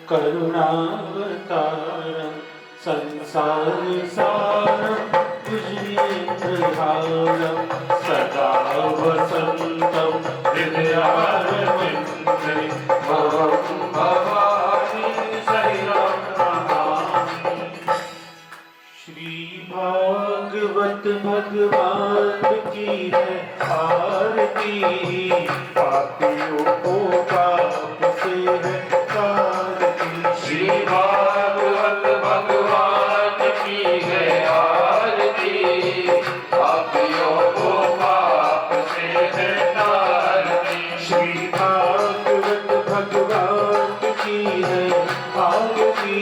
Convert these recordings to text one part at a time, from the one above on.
करुणावतारं संसारसारं भुजगेन्द्रहारं सदा वसन्तं हृदयारविन्दे भवं भवानी शरणं नमामि। श्री भागवत भगवान की है आरती, पापियों को पाप से है तारती। श्री भागवत भगवान की है आरती, पापियों को पाप से है तारती। श्री भागवत भगवान की है आरती,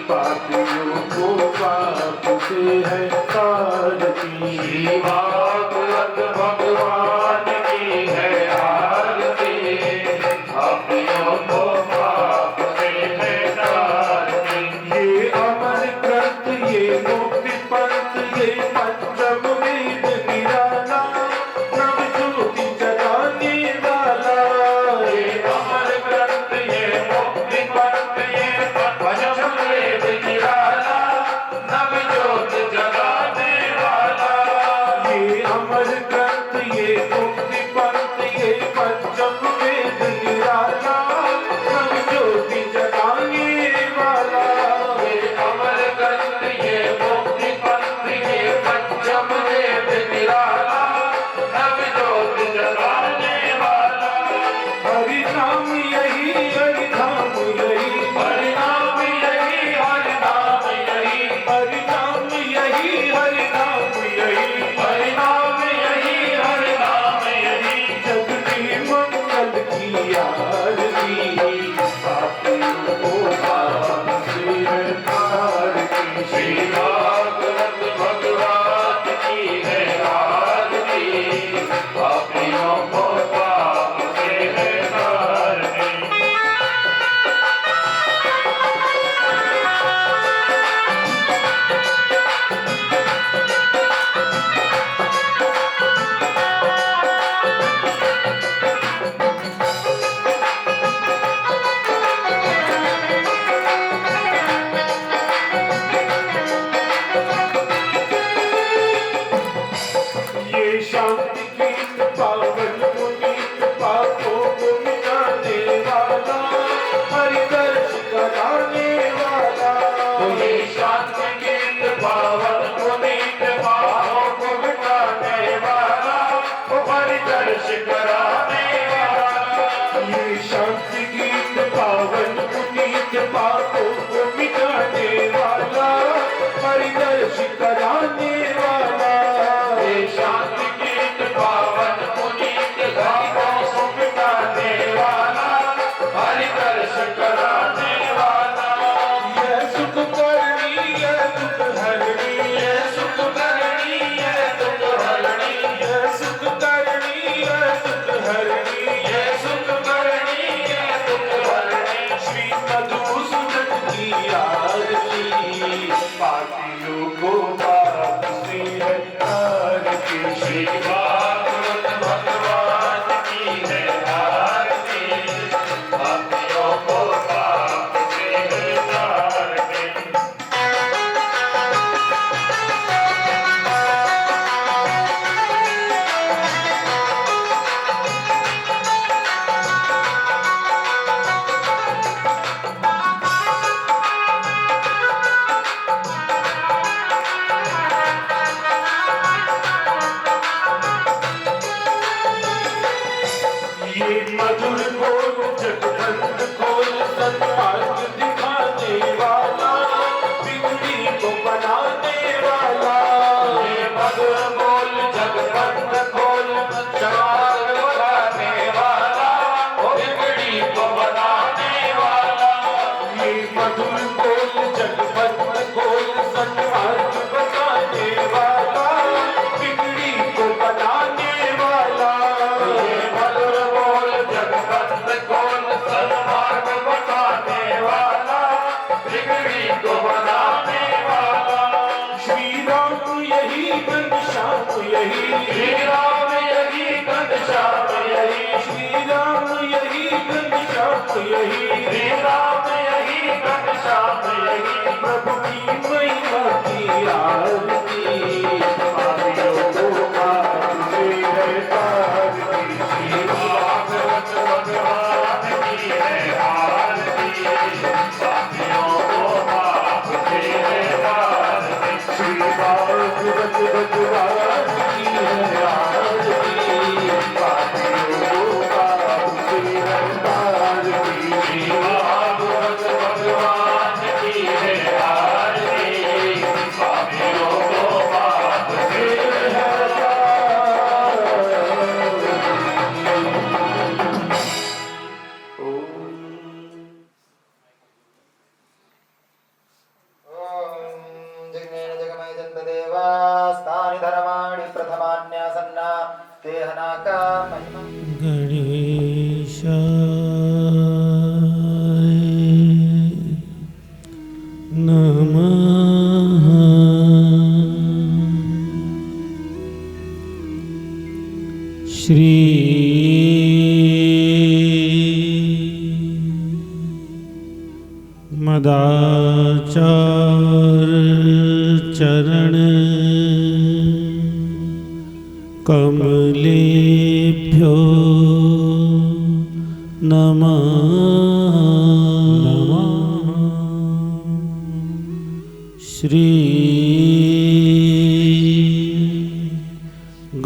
पापियों को पाप से है तारती। श्री भागवत भगवान की है आरती, पापियों को पाप से है तारती। ये अमर ग्रंथ, ये मुक्ति पंथ, ये पंचम वेद निराला, नव ज्योति जगाने वाला। ये अमर ग्रंथ, ये मुक्ति पंथ, ये पंचम वेद निराला, नव ज्योति जगाने वाला। ये अमर ग्रंथ, ये मुक्ति पंथ, ये पंचम वेद निराला, नव ज्योति जगाने वाला। ये अमर ग्रंथ, ये मुक्ति पंथ, ये पंचम वेद निराला, नव ज्योति जगाने वाला। हरि नाम यही, हरि धाम यही, हरि नाम यही, हरि नाम यही, हरि नाम यही, हरि नाम यही, हरि नाम यही, हरि नाम यही। जग की मंगल की आरती, पापियों को पाप से है तारती। श्री भागवत भगवान की है आरती, पापियों को पाप से है तारती। ये शांति गीत पावन पुनीत, पापों को मिटाने वाला, हरि दर्श कराने वाला। ये शांति गीत पावन पुनीत, पापों को मिटाने वाला, वो हरि दर्श कराने वाला। ये शांति गीत पावन पुनीत, पापों को मिटाने वाला, हरि दर्श कराने वाला। ये शांति गीत पावन पुनीत, पापों को मिटाने वाला, हरि दर्श कराने वाला। यह सुख करनी, यह दुख हरनी, ये सुख करनी, ये दुख हरणी, यह सुख करनी, यह दुख हरनी। ये सुख करनी, ये दुख हरणी। श्री मधुसूदन की आरती, पापियों को पाप से है तारती। श्री भागवत भगवान की है आरती, पापियों को पाप से है तारती। ये मधुर बोल जगबंद खोल, सन्मार्ग दिखाने वाला, बिगड़ी को बनाने वाला। ये मधुर बोल जगबंद खोल, सन्मार्ग बनाने वाला, वो बिगड़ी को बनाने वाला। ये मधुर बोल जगबंद खोल, सन्मार्ग बताने वाला, बिगड़ी को बनाने वाला। ये मधुर बोल जगबंद खोल, सन्मार्ग बताने वाला, बिगड़ी को बनाने वाला। श्री राम यही घनश्याम यही, श्री राम यही घनश्याम यही, श्री राम यही घनश्याम यही, श्री राम यही काम यही प्रभु की महिमा की आरती पापियों को पाप से है तारती श्री भागवत भगवान की है आरती पापियों को पाप से है तारती श्री भागवत भगवान की है आरती पापियों को पाप से है तारती श्री भागवत भगवान की है आरती पापियों को पाप से है जगनेन जगमय जन्मदेवास्तानि धर्माणि प्रथमान्यासन्ना तेहनाका महिमा गणेशाय नमः। श्री मदाचार्य चरण कमलेभ्यो नमः। श्री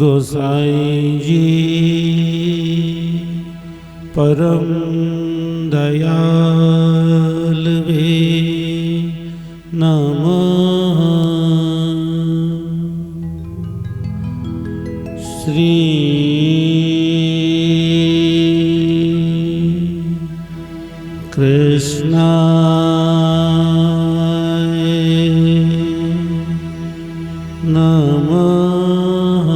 गोसाई जी परम दयाल वे नमः। श्री कृष्णाय नमः।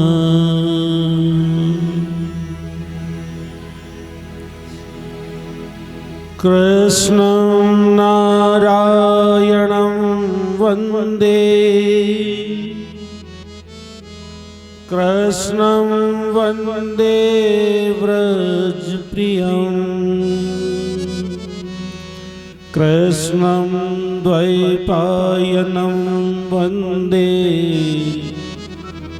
कृष्णं नारायणं वन्दे कृष्णं वन्दे व्रजप्रियं कृष्णं द्वैपायनं वन्दे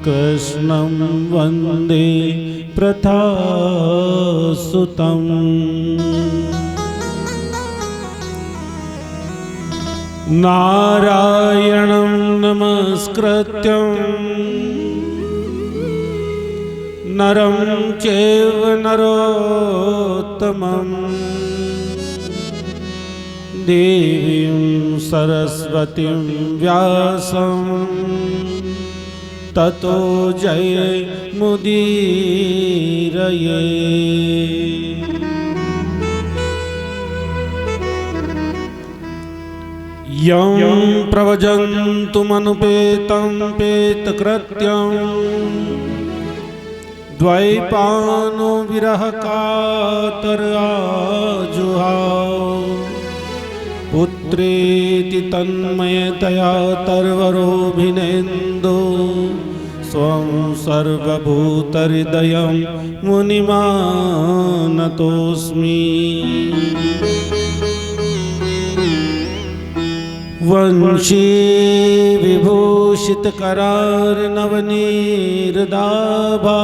कृष्णं वन्दे प्रथासुतम् नारायणं नमस्कृत्यं नरं चैव नरोत्तमं देवीं सरस्वतीं व्यासं ततो जयमुदीरये। यं प्रव्रजन्तुमनुपेतं पेतकृत्यं द्वैपायनो विरहकातराजुहाव पुत्रेति तन्मयतया तर्वरोऽभिनेन्दो स्वं सर्वभूतहृदयं मुनिमानतोऽस्मि। वंशी विभूषितकरार्णवनीरदाभा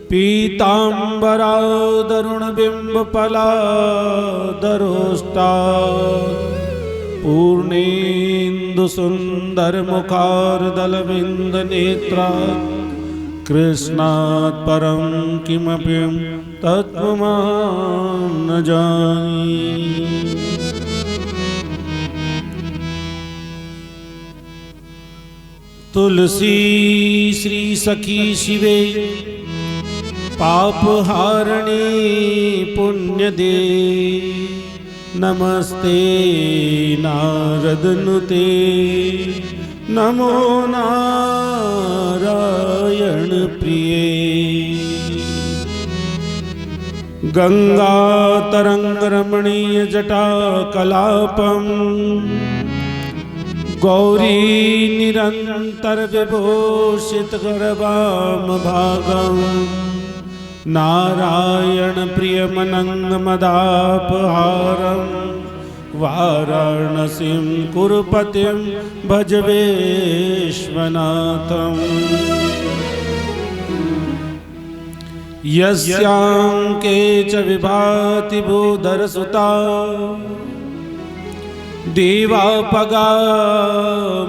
पीताम्बरादरुणबिम्बफलादरोष्टा पूर्णेन्दुसुन्दरमुखार्दलविन्दनेत्रा कृष्णात् परं किमपि तत्त्वमां न जानी। तुलसी श्री सखी शिवे पापहारिणी पुण्यदे नमस्ते नारदनुते नमो नारायण प्रिये। गंगा तरंग रमणीय जटा कलापम गौरी निरंतर विभूषित गर्भाम भागम नारायण प्रियमनंग मदापहारम वाराणसीं कुरुपतिं भज विश्वनाथम् यस्यांके च विभाति भूधरसुता दीवापगा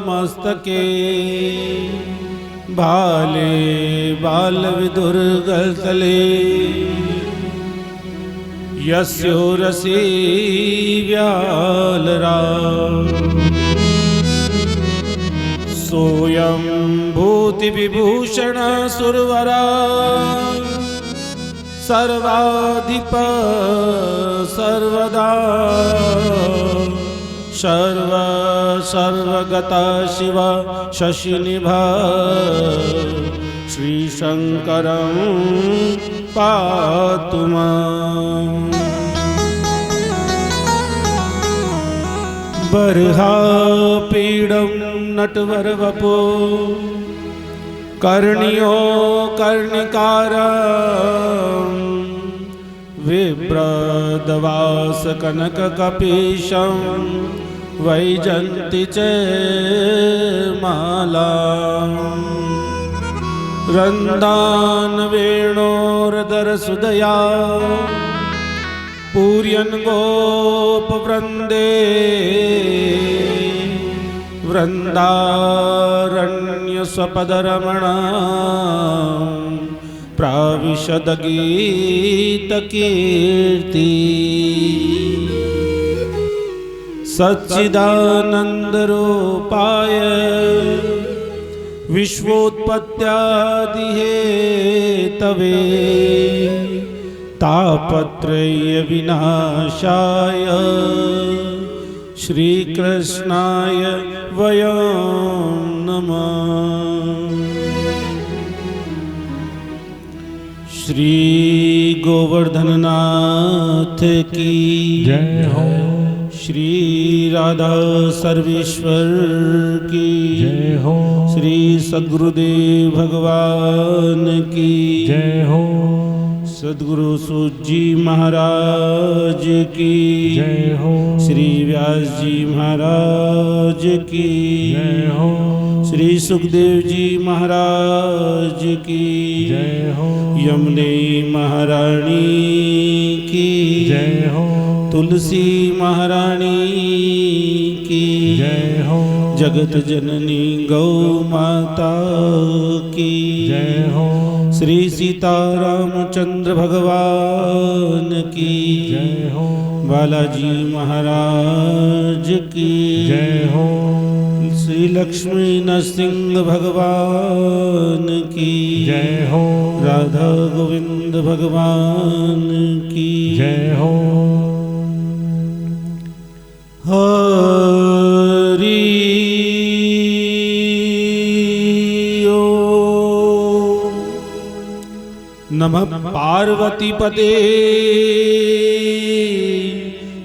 मस्तके भाले बालविदुर्गलतले यस्योरसी व्यालरा सोऽयं भूतिविभूषण सुरवरा सर्वाधिप सर्वदा सर्वगता शिव शशिनिभा श्रीशंकरं पातु माम् बर्हापीडं नटवरवपो कर्णियो कर्णिकारं विप्रदवास कनककपीशं वैजन्ति च मालाम् रन्दान वेणोरदरसुदया पूर्यन् गोपवृन्दे वृन्दारण्यस्वपदरमणा प्राविशदगीतकीर्ति सच्चिदानन्दरूपाय विश्वोत्पत्त्यादिहेतवे तापत्रयविनाशाय श्रीकृष्णाय वयं नमः। श्री गोवर्धननाथ की जय हो। श्री राधा सर्वेश्वर की जय हो। श्री सद्गुरुदेव भगवान की जय हो। सद्गुरु सूजी महाराज की जय हो। श्री व्यास जी महाराज की जय हो। श्री सुखदेव जी महाराज की जय हो। यमुने महारानी की जय हो। तुलसी महारानी की जय हो। जगत जननी गौ माता की जय हो। श्री सीतारामचंद्र भगवान की जय हो। बालाजी महाराज की जय हो। श्री लक्ष्मी नरसिंह भगवान की जय हो। राधा गोविंद भगवान की जय हो। हरि ओम। नमः पार्वती पते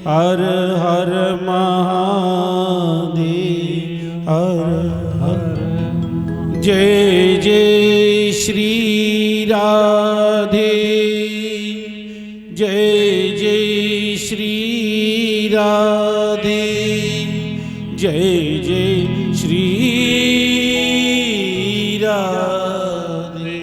हर हर महादेव हर हर। जय जय श्री राधे जय जय श्री राधे जय जय श्री राधे।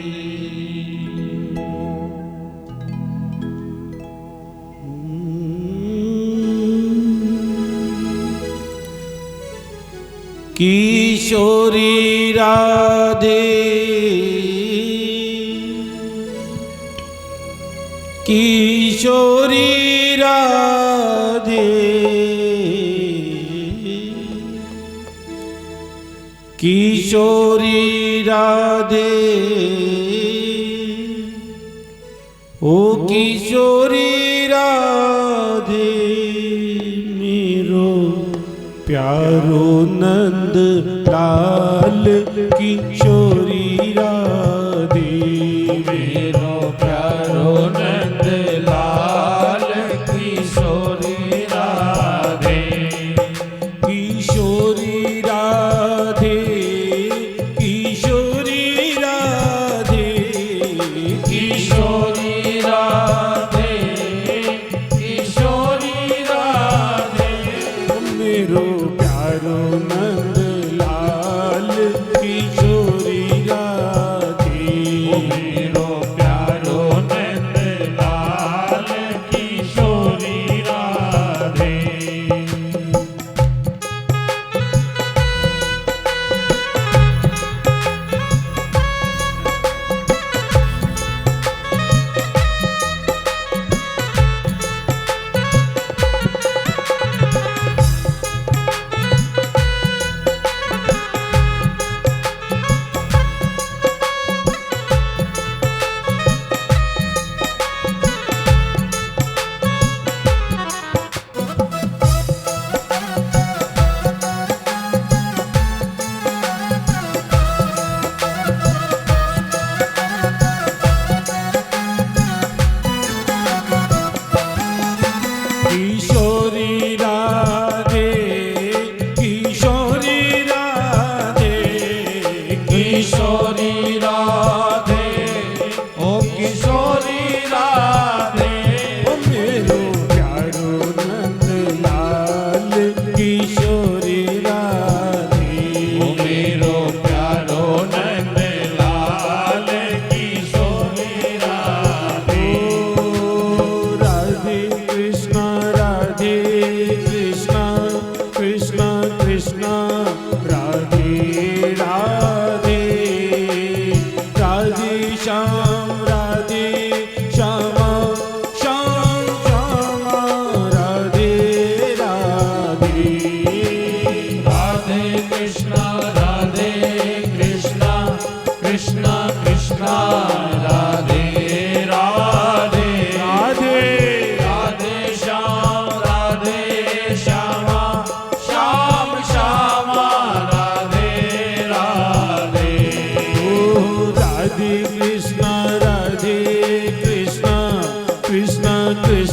किशोरी राधे किशोरी राधे किशोरी राधे ओ किशोरी राधे मेरो प्यारो नंद लाल किशोरी राधे मेरो प्यारो नंद लाल किशोरी राधे किशोरी राधे किशोरी राधे किशोरी राधे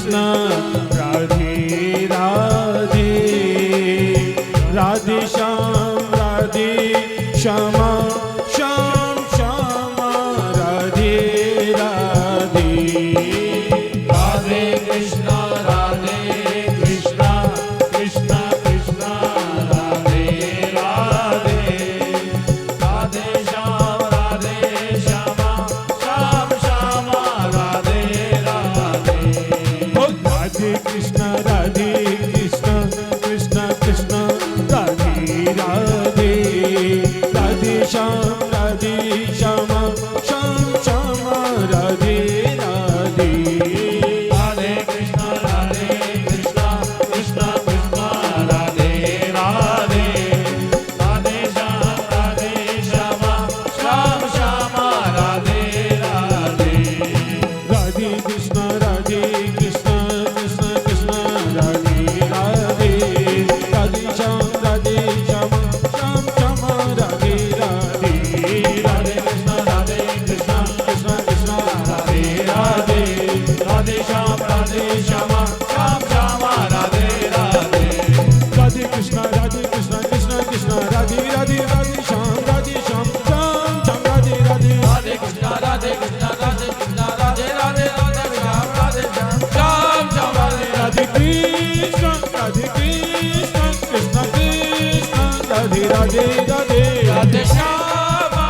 कृष्ण राधे राधे, राधे श्याम श्यामा श्याम श्यामा, राधे राधे। राधे कृष्णा कृष्णा कृष्णा राधे राधे, राधे श्यामा श्याम श्यामा, राधे राधे। राधे कृष्ण कृष्ण कृष्ण राधे राधे, राधे श्याम श्यामा श्याम श्यामा, राधे राधे। राधे कृष्णा कृष्णा कृष्णा राधे राधे, राधे श्यामा श्याम श्यामा, राधे राधे। राधे कृष्ण कृष्ण कृष्ण राधे राधे, राधे श्याम श्यामा श्याम श्यामा, राधे राधे। राधे कृष्णा कृष्णा कृष्ण राधे राधे, राधे श्यामा श्याम श्यामा, राधे राधे। राधे कृष्ण कृष्ण कृष्ण राधे राधे, राधे श्याम श्याम श्याम, राधे राधे। राधे कृष्णा राधे राधे राधे श्याम श्याम श्याम, राधे कृष्ण कृष्ण कृष्ण राधे राधे राधे। राधे श्यामा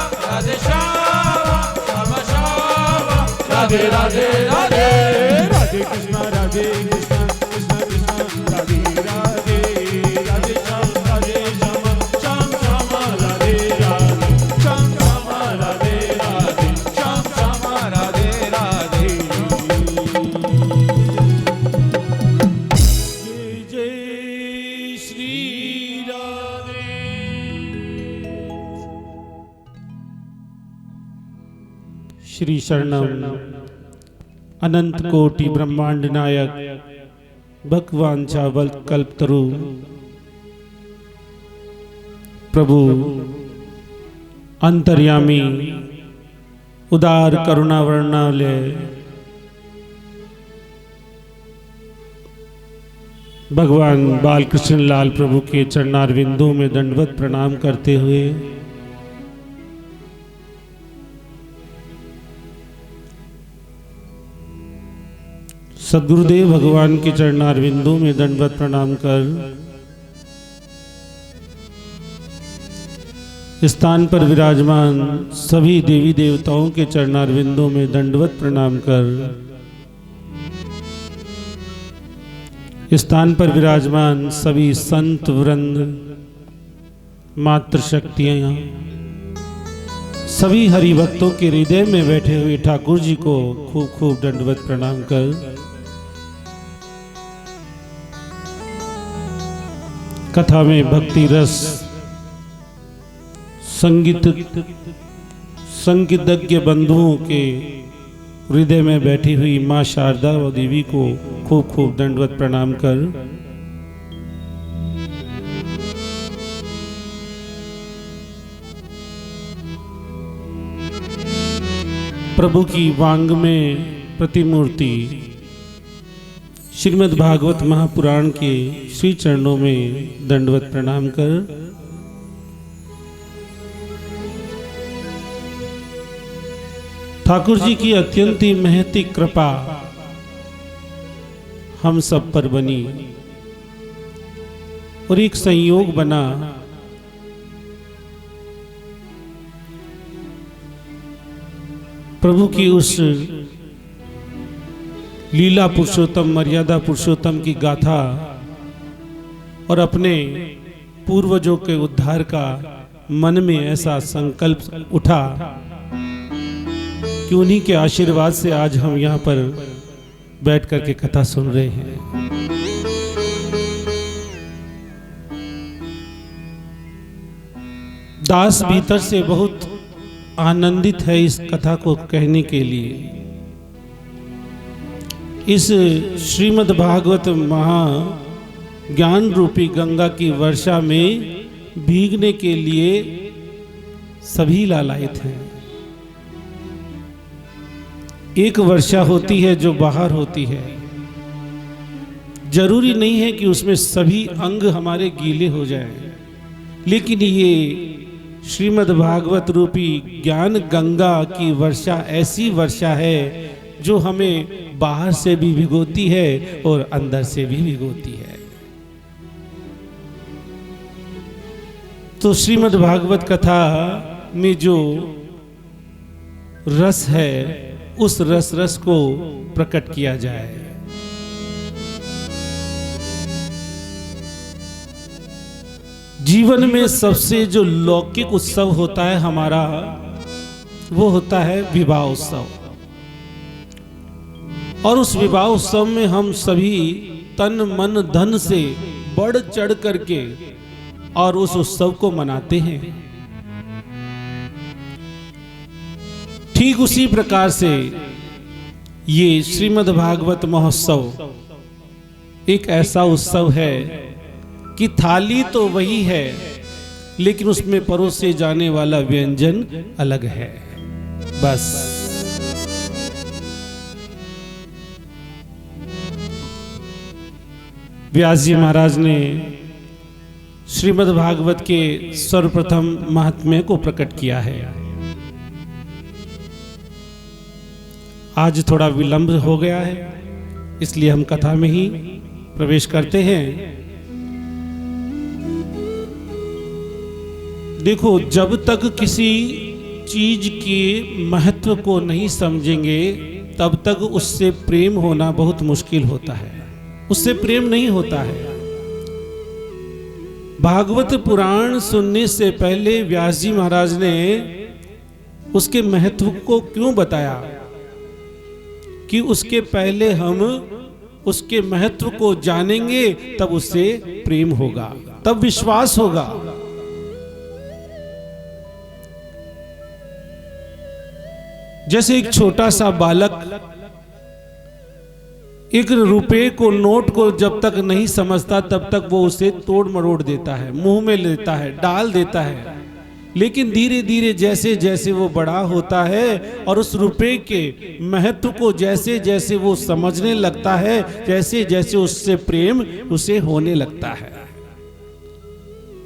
श्याम श्याम, राधे राधे राधे। राधे कृष्ण कृष्ण कृष्ण राधे राधे, राधे श्यामा श्याम श्यामा, राधे राधे श्याम श्यामा, राधे राधे श्याम श्यामा, राधे राधे। जय जय श्री राधे। श्री शरणम अनंत कोटि ब्रह्मांड नायक भगवान चावल कल्पतरु प्रभु अंतर्यामी उदार करुणा वर्णालय, भगवान बालकृष्ण लाल प्रभु के चरणारविंदों में दंडवत प्रणाम करते हुए सद्गुरुदेव भगवान के चरणारविंदों में दंडवत प्रणाम कर स्थान पर विराजमान सभी देवी देवताओं के चरणारविंदों में दंडवत प्रणाम कर स्थान पर विराजमान सभी संत वृंद, मातृशक्तियां, सभी हरिभक्तों के हृदय में बैठे हुए ठाकुर जी को खूब खूब दंडवत प्रणाम कर कथा में भक्ति रस संगीतज्ञ बंधुओं के हृदय में बैठी हुई मां शारदा व देवी को खूब खूब दंडवत प्रणाम कर प्रभु की वांग में प्रतिमूर्ति श्रीमद् भागवत महापुराण के श्री चरणों में दंडवत प्रणाम कर ठाकुर जी की अत्यंत ही महती कृपा हम सब पर बनी और एक संयोग बना प्रभु की उस लीला पुरुषोत्तम मर्यादा पुरुषोत्तम की गाथा और अपने पूर्वजों के उद्धार का मन में ऐसा संकल्प उठा कि उन्हीं के आशीर्वाद से आज हम यहाँ पर बैठ करके कथा सुन रहे हैं। दास भीतर से बहुत आनंदित है इस कथा को कहने के लिए। इस श्रीमद् भागवत महा ज्ञान रूपी गंगा की वर्षा में भीगने के लिए सभी लालायित हैं। एक वर्षा होती है जो बाहर होती है जरूरी नहीं है कि उसमें सभी अंग हमारे गीले हो जाएं, लेकिन ये श्रीमद् भागवत रूपी ज्ञान गंगा की वर्षा ऐसी वर्षा है जो हमें बाहर से भी भिगोती है और अंदर से भी भिगोती है। तो श्रीमद् भागवत कथा में जो रस है उस रस को प्रकट किया जाए। जीवन में सबसे जो लौकिक उत्सव होता है हमारा, वो होता है विवाह उत्सव। और उस विवाह उत्सव में हम सभी तन मन धन से बढ़ चढ़ करके और उस उत्सव को मनाते हैं। ठीक उसी प्रकार से ये श्रीमद् भागवत महोत्सव एक ऐसा उत्सव है कि थाली तो वही है, लेकिन उसमें परोसे जाने वाला व्यंजन अलग है। बस व्यास जी महाराज ने श्रीमद् भागवत के सर्वप्रथम महात्म्य को प्रकट किया है। आज थोड़ा विलंब हो गया है, इसलिए हम कथा में ही प्रवेश करते हैं। देखो, जब तक किसी चीज के महत्व को नहीं समझेंगे तब तक उससे प्रेम होना बहुत मुश्किल होता है, उससे प्रेम नहीं होता है। भागवत पुराण सुनने से पहले व्यास जी महाराज ने उसके महत्व को क्यों बताया कि उसके पहले हम उसके महत्व को जानेंगे तब उससे प्रेम होगा, तब विश्वास होगा। जैसे एक छोटा सा बालक एक रुपए को, नोट को जब तक नहीं समझता तब तक वो उसे तोड़ मरोड़ देता है, मुंह में लेता है, डाल देता है। लेकिन धीरे धीरे जैसे जैसे वो बड़ा होता है और उस रुपए के महत्व को जैसे जैसे वो समझने लगता है, जैसे जैसे उससे प्रेम उसे होने लगता है।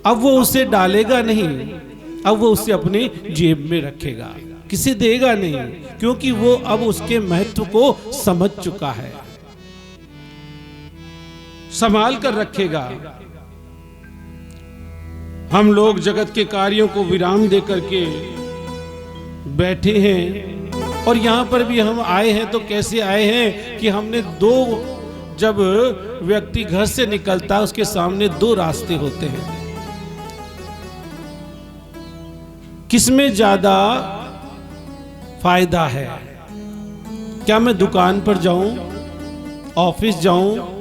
अब वो उसे डालेगा नहीं, अब वो उसे अपने जेब में रखेगा, किसी देगा नहीं, क्योंकि वो अब उसके महत्व को समझ चुका है, संभाल कर रखेगा। हम लोग जगत के कार्यों को विराम दे करके बैठे हैं, और यहां पर भी हम आए हैं तो कैसे आए हैं कि हमने जब व्यक्ति घर से निकलता है उसके सामने दो रास्ते होते हैं। किसमें ज्यादा फायदा है? क्या मैं दुकान पर जाऊं, ऑफिस जाऊं,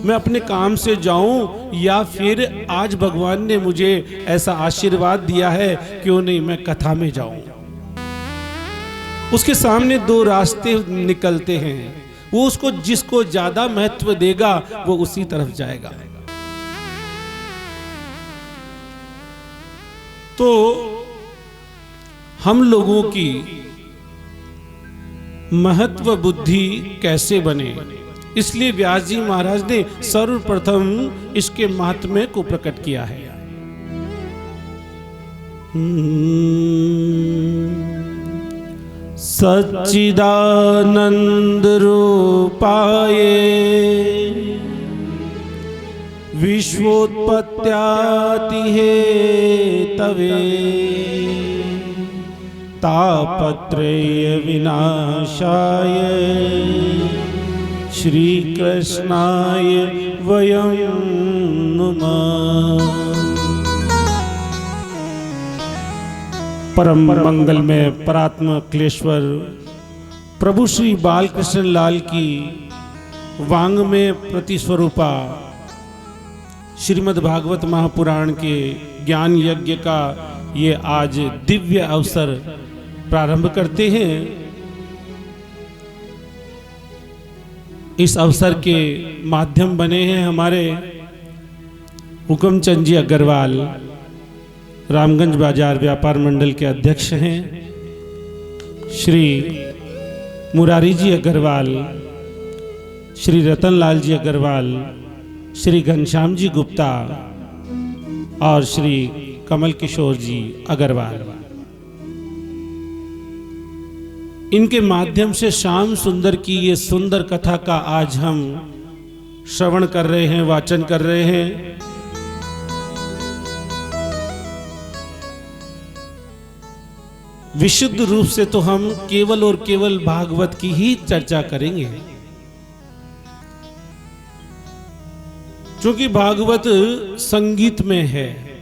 मैं अपने काम से जाऊं, या फिर आज भगवान ने मुझे ऐसा आशीर्वाद दिया है, क्यों नहीं मैं कथा में जाऊं? उसके सामने दो रास्ते निकलते हैं, वो उसको जिसको ज्यादा महत्व देगा वो उसी तरफ जाएगा। तो हम लोगों की महत्व बुद्धि कैसे बने, इसलिए व्यास जी महाराज ने सर्वप्रथम इसके महात्म्य को प्रकट किया है। सच्चिदानंद रूपाय विश्वोत्पत्त्याति हेतवे तापत्रय विनाशाय श्री कृष्णाय वयं नुमः। परम मंगल में परात्म क्लेश्वर प्रभु श्री बालकृष्ण लाल की वांग में प्रतिस्वरूपा श्रीमद् भागवत महापुराण के ज्ञान यज्ञ का ये आज दिव्य अवसर प्रारंभ करते हैं। इस अवसर के माध्यम बने हैं हमारे हुक्मचंद जी अग्रवाल, रामगंज बाजार व्यापार मंडल के अध्यक्ष हैं, श्री मुरारी जी अग्रवाल श्री रतनलाल जी अग्रवाल, श्री घनश्याम जी गुप्ता और श्री कमल किशोर जी अग्रवाल, इनके माध्यम से श्याम सुंदर की ये सुंदर कथा का आज हम श्रवण कर रहे हैं, वाचन कर रहे हैं। विशुद्ध रूप से तो हम केवल और केवल भागवत की ही चर्चा करेंगे, क्योंकि भागवत संगीत में है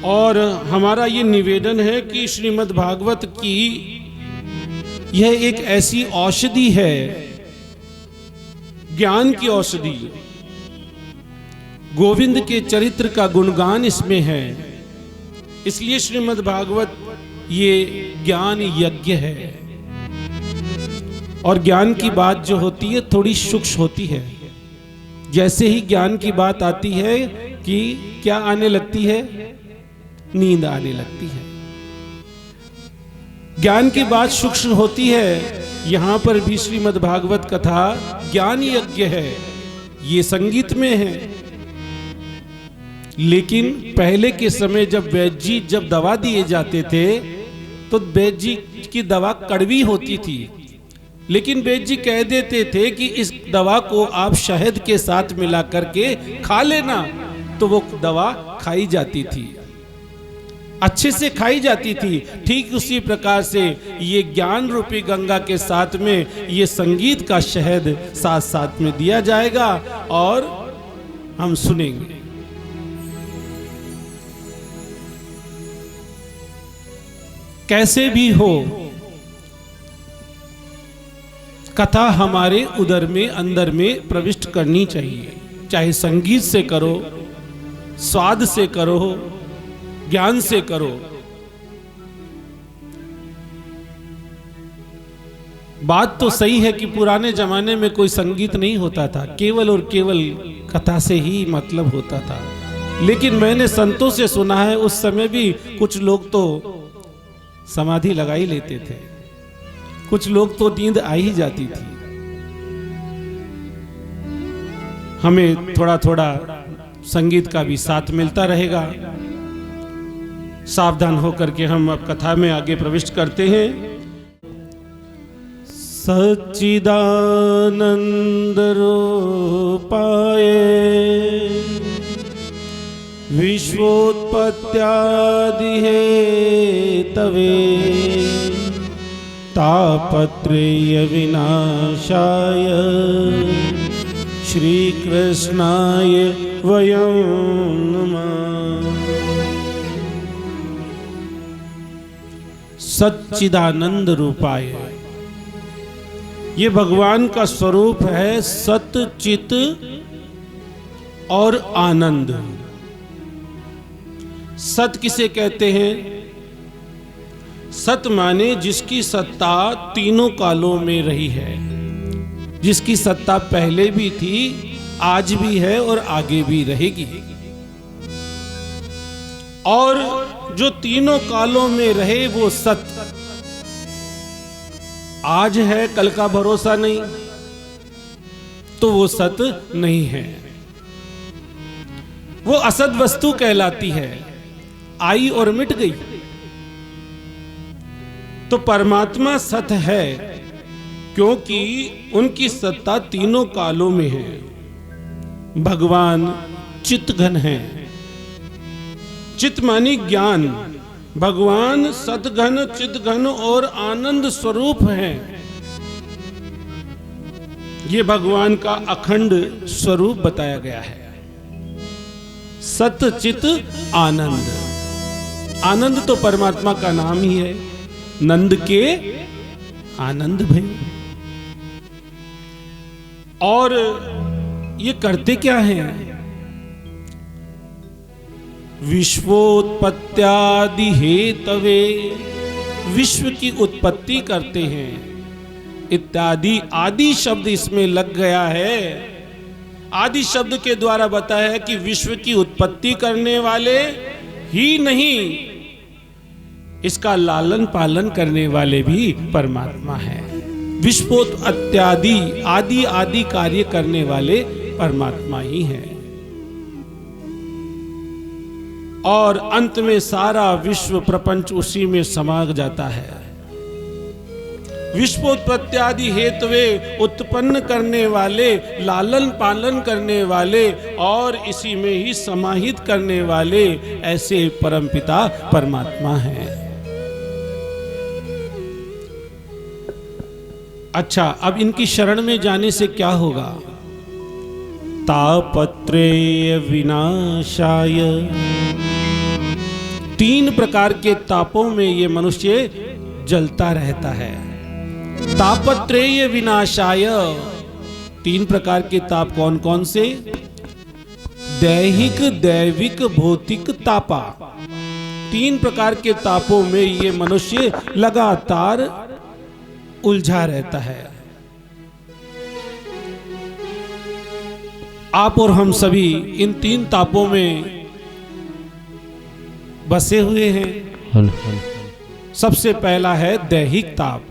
और हमारा ये निवेदन है कि श्रीमद् भागवत की यह एक ऐसी औषधि है, ज्ञान की औषधि। गोविंद के चरित्र का गुणगान इसमें है, इसलिए श्रीमद् भागवत ये ज्ञान यज्ञ है। और ज्ञान की बात जो होती है थोड़ी सूक्ष्म होती है। जैसे ही ज्ञान की बात आती है कि क्या आने लगती है, नींद आने लगती है। ज्ञान की बात सूक्ष्म होती है, यहां पर भी श्रीमद् भागवत कथा ज्ञान यज्ञ है, ये संगीत में है। लेकिन पहले के समय जब वैद्य जी जब दवा दिए जाते थे तो वैद्य जी की दवा कड़वी होती थी, लेकिन वैद्य जी कह देते थे कि इस दवा को आप शहद के साथ मिला करके खा लेना, तो वो दवा खाई जाती थी, अच्छे से खाई जाती थी। ठीक उसी प्रकार से ये ज्ञान रूपी गंगा के साथ में ये संगीत का शहद साथ साथ में दिया जाएगा और हम सुनेंगे। कैसे भी हो, कथा हमारे उदर में अंदर में प्रविष्ट करनी चाहिए, चाहे संगीत से करो, स्वाद से करो, ज्ञान से करो। बात तो सही है कि पुराने जमाने में कोई संगीत नहीं होता था, केवल और केवल कथा से ही मतलब होता था। लेकिन मैंने संतों से सुना है उस समय भी कुछ लोग तो समाधि लगा ही लेते थे, कुछ लोग तो नींद आ ही जाती थी। हमें थोड़ा थोड़ा संगीत का भी साथ मिलता रहेगा। सावधान होकर के हम अब कथा में आगे प्रविष्ट करते हैं। सच्चिदानंद रूपाय विश्वोत्पत्त्यादि हेतवे तापत्रय विनाशाय श्री कृष्णाय वयं नमः। सच्चिदानंद रूपाय, ये भगवान का स्वरूप है, सत चित और आनंद। सत किसे कहते हैं? सत माने जिसकी सत्ता तीनों कालों में रही है, जिसकी सत्ता पहले भी थी, आज भी है और आगे भी रहेगी। और जो तीनों कालों में रहे वो सत आज है, कल का भरोसा नहीं, तो वो सत नहीं है, वो असत वस्तु कहलाती है, आई और मिट गई। तो परमात्मा सत है क्योंकि उनकी सत्ता तीनों कालों में है। भगवान चित्तघन है, चित्त मानी ज्ञान। भगवान सतघन, चित्तघन और आनंद स्वरूप है। ये भगवान का अखंड स्वरूप बताया गया है, सत चित आनंद। आनंद तो परमात्मा का नाम ही है, नंद के आनंद भय। और ये करते क्या हैं? विश्वोत्पत्त्यादि हेतवे, विश्व की उत्पत्ति करते हैं। इत्यादि आदि शब्द इसमें लग गया है। आदि शब्द के द्वारा बताया है कि विश्व की उत्पत्ति करने वाले ही नहीं, इसका लालन पालन करने वाले भी परमात्मा है। विश्वोत इत्यादि आदि आदि कार्य करने वाले परमात्मा ही हैं। और अंत में सारा विश्व प्रपंच उसी में समा जाता है। विश्वोत्पत्त्यादि हेतुवे उत्पन्न करने वाले, लालन पालन करने वाले और इसी में ही समाहित करने वाले ऐसे परमपिता परमात्मा हैं। अच्छा, अब इनकी शरण में जाने से क्या होगा? तापत्रेय विनाशाय, 3 प्रकार के तापों में ये मनुष्य जलता रहता है। तापत्रेय विनाशाय, 3 प्रकार के ताप कौन कौन से? दैहिक, दैविक, भौतिक तापा। 3 प्रकार के तापों में ये मनुष्य लगातार उलझा रहता है। आप और हम सभी इन 3 तापों में बसे हुए हैं। सबसे पहला है दैहिक ताप।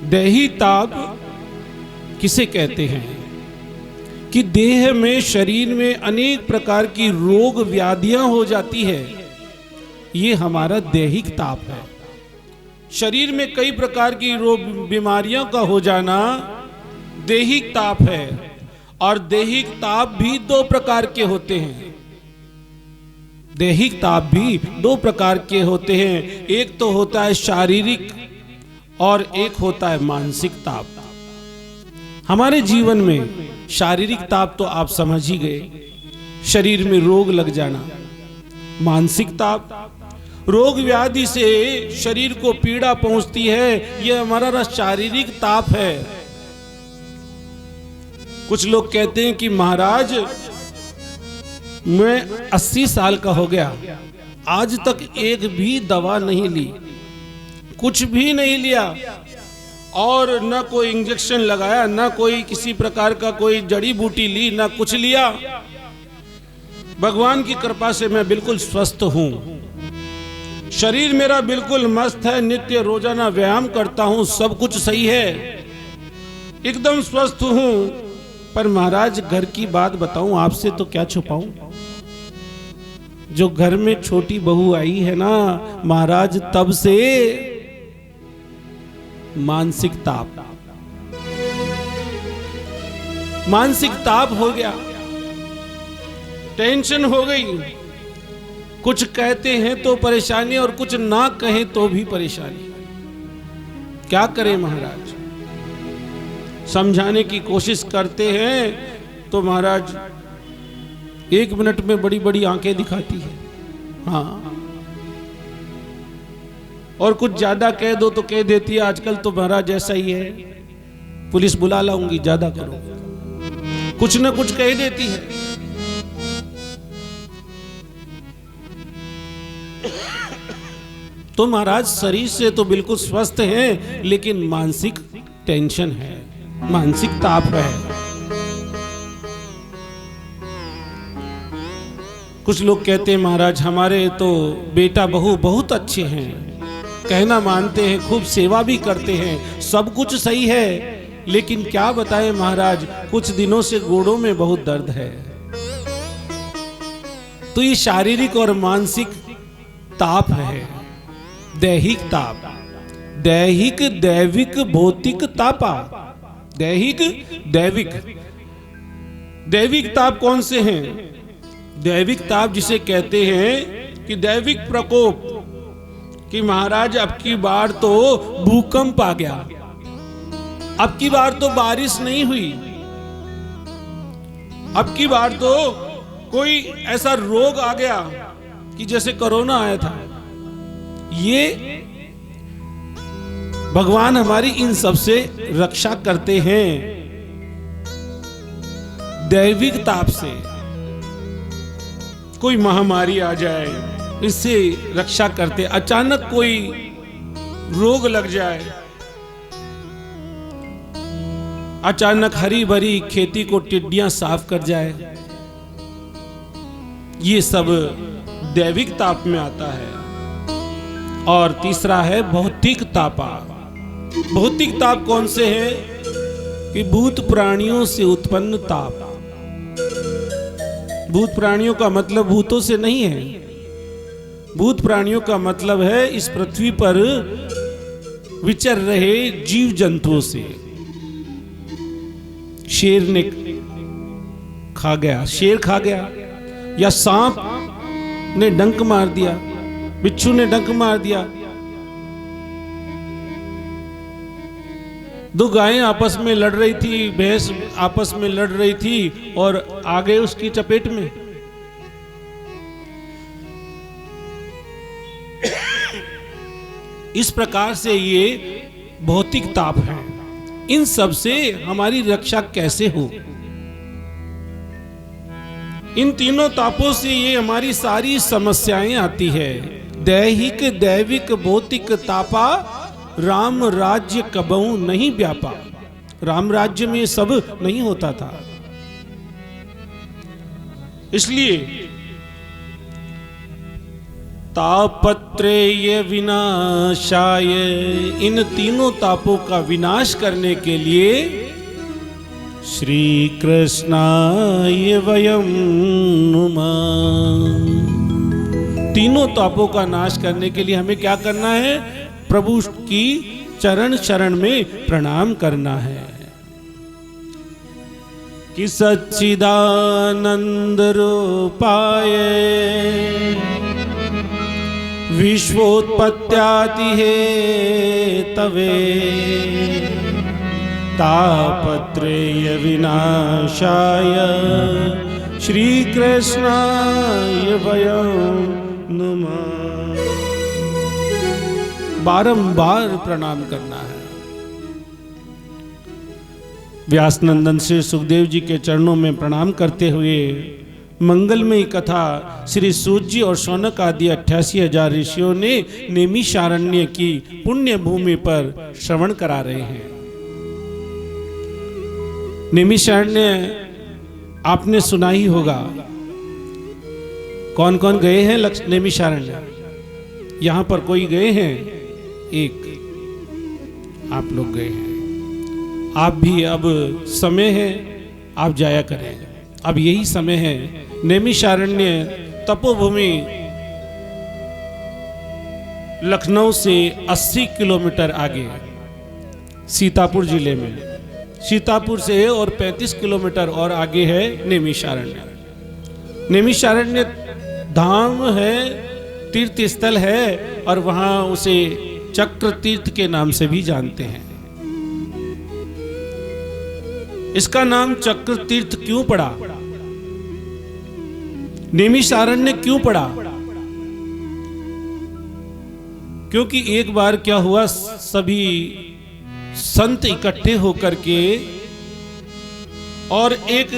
दैहिक ताप किसे कहते हैं? कि देह में, शरीर में अनेक प्रकार की रोग व्याधियां हो जाती है, ये हमारा दैहिक ताप है। शरीर में कई प्रकार की रोग बीमारियों का हो जाना दैहिक ताप है। और दैहिक ताप भी 2 प्रकार के होते हैं। दैहिक ताप भी 2 प्रकार के होते हैं। एक तो होता है शारीरिक और एक होता है मानसिक ताप। हमारे जीवन में शारीरिक ताप तो आप समझ ही गए, शरीर में रोग लग जाना। मानसिक ताप, रोग व्याधि से शरीर को पीड़ा पहुंचती है, यह हमारा शारीरिक ताप है। कुछ लोग कहते हैं कि महाराज मैं 80 साल का हो गया, आज तक एक भी दवा नहीं ली, कुछ भी नहीं लिया, और न कोई इंजेक्शन लगाया, न कोई किसी प्रकार का कोई जड़ी बूटी ली, न कुछ लिया। भगवान की कृपा से मैं बिल्कुल स्वस्थ हूं, शरीर मेरा बिल्कुल मस्त है, नित्य रोजाना व्यायाम करता हूं, सब कुछ सही है, एकदम स्वस्थ हूं। पर महाराज घर की बात बताऊं, आपसे तो क्या छुपाऊं, जो घर में छोटी बहू आई है ना महाराज, तब से मानसिक ताप हो गया, टेंशन हो गई। कुछ कहते हैं तो परेशानी और कुछ ना कहें तो भी परेशानी। क्या करें महाराज, समझाने की कोशिश करते हैं तो महाराज 1 मिनट में बड़ी बड़ी आंखें दिखाती है। हाँ, और कुछ ज्यादा कह दो तो कह देती है आजकल तो महाराज ऐसा ही है, पुलिस बुला लाऊंगी, ज्यादा करो, कुछ ना कुछ कह देती है। तो महाराज शरीर से तो बिल्कुल स्वस्थ है, लेकिन मानसिक टेंशन है, मानसिक ताप है। कुछ लोग कहते हैं महाराज हमारे तो बेटा बहू बहुत अच्छे हैं, कहना मानते हैं, खूब सेवा भी करते हैं, सब कुछ सही है, लेकिन क्या बताएं महाराज कुछ दिनों से गोड़ों में बहुत दर्द है। तो ये शारीरिक और मानसिक ताप है, दैहिक ताप। दैहिक, दैविक, भौतिक तापा। दैहिक, दैविक। दैविक ताप कौन से हैं? दैविक ताप जिसे कहते हैं कि दैविक प्रकोप, कि महाराज अब की बार तो भूकंप आ गया, अब की बार तो बारिश नहीं हुई, अब की बार तो कोई ऐसा रोग आ गया कि जैसे कोरोना आया था। ये भगवान हमारी इन सब से रक्षा करते हैं, दैविक ताप से। कोई महामारी आ जाए इससे रक्षा करते, अचानक कोई रोग लग जाए, अचानक हरी भरी खेती को टिड्डियां साफ कर जाए, ये सब दैविक ताप में आता है। और तीसरा है भौतिक तापा। भौतिक ताप कौन से है कि भूत प्राणियों से उत्पन्न ताप। भूत प्राणियों का मतलब भूतों से नहीं है, भूत प्राणियों का मतलब है इस पृथ्वी पर विचर रहे जीव जंतुओं से। शेर ने खा गया, शेर खा गया, या सांप ने डंक मार दिया, बिच्छू ने डंक मार दिया, दो गायें आपस में लड़ रही थी, भैंस आपस में लड़ रही थी और आ गए उसकी चपेट में। इस प्रकार से ये भौतिक ताप है। इन सब से हमारी रक्षा कैसे हो? इन तीनों तापों से ये हमारी सारी समस्याएं आती है। दैहिक दैविक भौतिक तापा राम राज्य कबहू नहीं व्यापा। राम राज्य में सब नहीं होता था। इसलिए तापत्रेय विनाशाय, इन तीनों तापों का विनाश करने के लिए श्री कृष्णाय वयं नुमः। तीनों तापों का नाश करने के लिए हमें क्या करना है? प्रभु की चरण शरण में प्रणाम करना है कि सच्चिदानंद रूपाय विश्वोत्पत्त्यादि हेतवे तापत्रेय विनाशाय श्री कृष्णाय वयं नुमः। बारंबार प्रणाम करना है। व्यासनंदन श्री सुखदेव जी के चरणों में प्रणाम करते हुए मंगलमयी कथा श्री सूत जी और शौनक आदि 88,000 ऋषियों ने नैमिषारण्य की पुण्य भूमि पर श्रवण करा रहे हैं। नैमिषारण्य आपने सुना ही होगा। कौन कौन गए हैं नैमिषारण्य? यहां पर कोई गए हैं? एक आप लोग गए हैं। आप भी अब समय है, आप जाया करें। अब यही समय है। नैमिषारण्य तपोभूमि लखनऊ से 80 किलोमीटर आगे सीतापुर जिले में, सीतापुर से और 35 किलोमीटर और आगे है नैमिषारण्य। नैमिषारण्य धाम है, तीर्थ स्थल है, और वहां उसे चक्र तीर्थ के नाम से भी जानते हैं। इसका नाम चक्र तीर्थ क्यों पड़ा? नैमिषारण्य क्यों पड़ा? क्योंकि एक बार क्या हुआ, सभी संत इकट्ठे होकर के और एक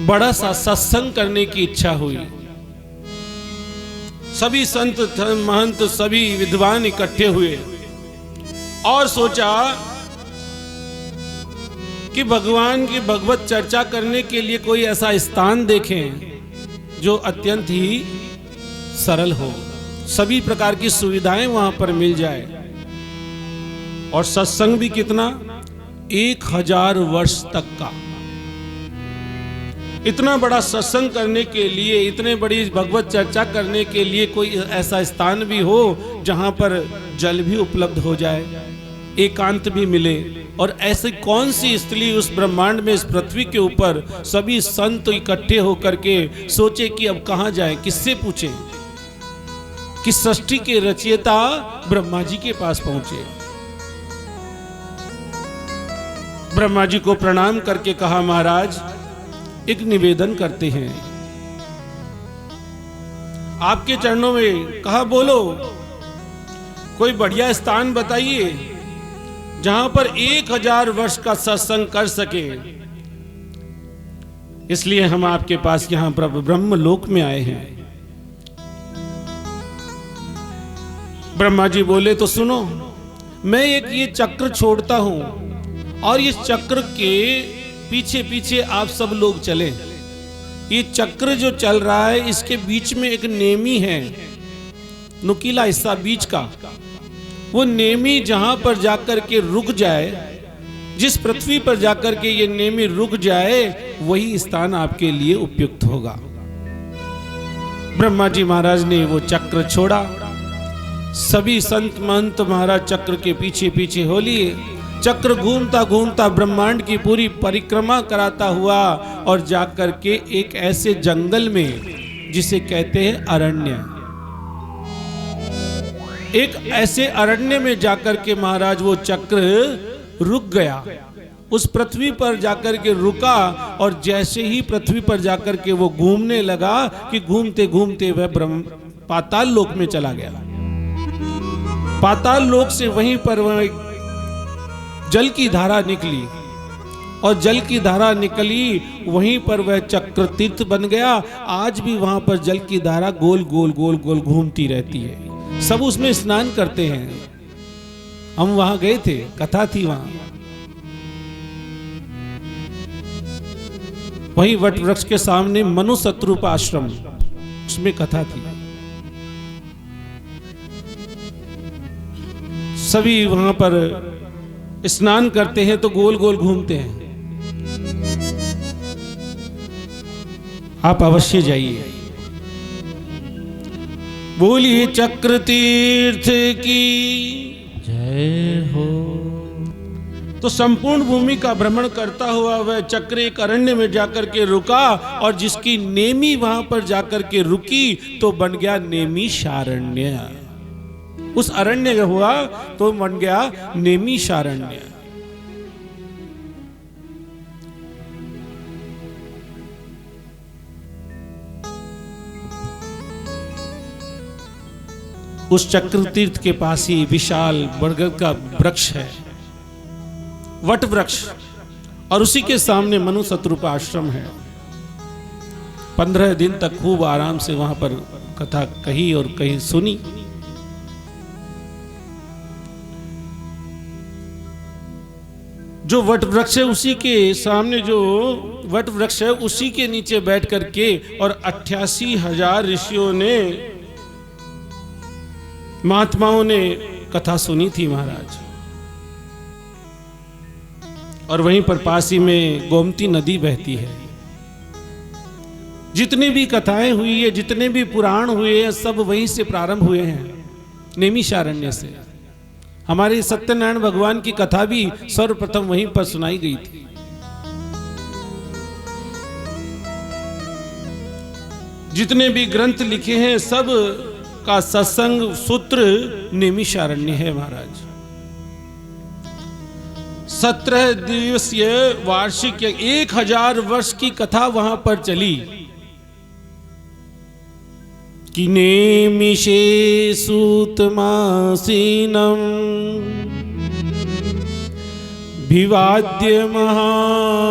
बड़ा सा सत्संग करने की इच्छा हुई। सभी संत महंत सभी विद्वान इकट्ठे हुए और सोचा कि भगवान की भगवत चर्चा करने के लिए कोई ऐसा स्थान देखें जो अत्यंत ही सरल हो, सभी प्रकार की सुविधाएं वहां पर मिल जाए, और सत्संग भी कितना, 1000 वर्ष तक का। इतना बड़ा सत्संग करने के लिए, इतने बड़ी भगवत चर्चा करने के लिए कोई ऐसा स्थान भी हो जहां पर जल भी उपलब्ध हो जाए, एकांत भी मिले। और ऐसी कौन सी स्थली उस ब्रह्मांड में, इस पृथ्वी के ऊपर सभी संत इकट्ठे होकर के सोचे कि अब कहां जाए, किससे पूछे, कि सृष्टि के रचयिता ब्रह्मा जी के पास पहुंचे। ब्रह्मा जी को प्रणाम करके कहा, महाराज एक निवेदन करते हैं आपके चरणों में। कहा, बोलो, कोई बढ़िया स्थान बताइए जहां पर 1000 वर्ष का सत्संग कर सके। इसलिए हम आपके पास यहां पर ब्रह्मलोक में आए हैं। ब्रह्मा जी बोले, तो सुनो, मैं एक ये चक्र छोड़ता हूं और इस चक्र के पीछे पीछे आप सब लोग चलें। ये चक्र जो चल रहा है, इसके बीच में एक नेमी है, नुकीला हिस्सा बीच का, वो नेमी जहां पर जाकर के रुक जाए, जिस पृथ्वी पर जाकर के ये नेमी रुक जाए, वही स्थान आपके लिए उपयुक्त होगा। ब्रह्मा जी महाराज ने वो चक्र छोड़ा, सभी संत महंत महाराज चक्र के पीछे पीछे हो लिए। चक्र घूमता घूमता ब्रह्मांड की पूरी परिक्रमा कराता हुआ और जाकर के एक ऐसे जंगल में जिसे कहते हैं अरण्य, एक ऐसे अरण्य में जाकर के महाराज वो चक्र रुक गया। उस पृथ्वी पर जाकर के रुका और जैसे ही पृथ्वी पर जाकर के वो घूमने लगा कि घूमते घूमते वह ब्रह्म पाताल लोक में चला गया। पाताल लोक से वहीं पर वह जल की धारा निकली और जल की धारा निकली, वहीं पर वह चक्र तीर्थ बन गया। आज भी वहां पर जल की धारा गोल गोल गोल गोल घूमती रहती है, सब उसमें स्नान करते हैं। हम वहां गए थे, कथा थी वहां। वही वट वृक्ष के सामने मनु सतरूप आश्रम, उसमें कथा थी। सभी वहां पर स्नान करते हैं तो गोल गोल घूमते हैं। आप अवश्य जाइए। बोलिए चक्र तीर्थ की जय हो। तो संपूर्ण भूमि का भ्रमण करता हुआ वह चक्र एक अरण्य में जाकर के रुका और जिसकी नेमी वहां पर जाकर के रुकी तो बन गया नेमी शारण्य। उस अरण्य हुआ तो बन गया नेमी शारण्य। उस चक्र तीर्थ के पास ही विशाल बरगद का वृक्ष है, वट वृक्ष, और उसी के सामने मनु सतरूप आश्रम है। 15 दिन तक खूब आराम से वहां पर कथा कही और कहीं सुनी। जो वट वृक्ष है उसी के सामने, जो वट वृक्ष है उसी के नीचे बैठ करके और 88,000 ऋषियों ने, महात्माओं ने कथा सुनी थी महाराज। और वहीं पर पास ही में गोमती नदी बहती है। जितनी भी कथाएं हुई है, जितने भी पुराण हुए हैं, सब वहीं से प्रारंभ हुए हैं, नैमिषारण्य से। हमारे सत्यनारायण भगवान की कथा भी सर्वप्रथम वहीं पर सुनाई गई थी। जितने भी ग्रंथ लिखे हैं सब का सत्संग सूत्र नैमिषारण्य है महाराज। 17 दिवसीय वार्षिक 1000 वर्ष की कथा वहां पर चली कि नेमिषे सूतमासीनम् विवाद्य महामतिम्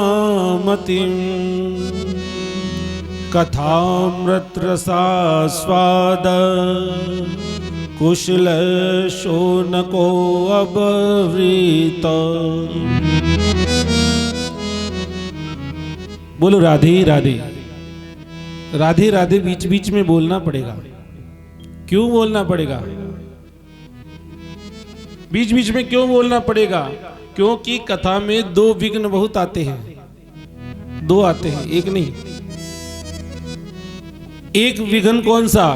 कथामृत रसास्वाद कुशल शोनको अब्रीत। बोलो राधे राधे। राधे राधे बीच बीच में बोलना पड़ेगा। क्यों बोलना पड़ेगा? बीच बीच में क्यों बोलना पड़ेगा? क्योंकि कथा में 2 विघ्न बहुत आते हैं। 2 आते हैं, एक नहीं। एक विघ्न कौन सा?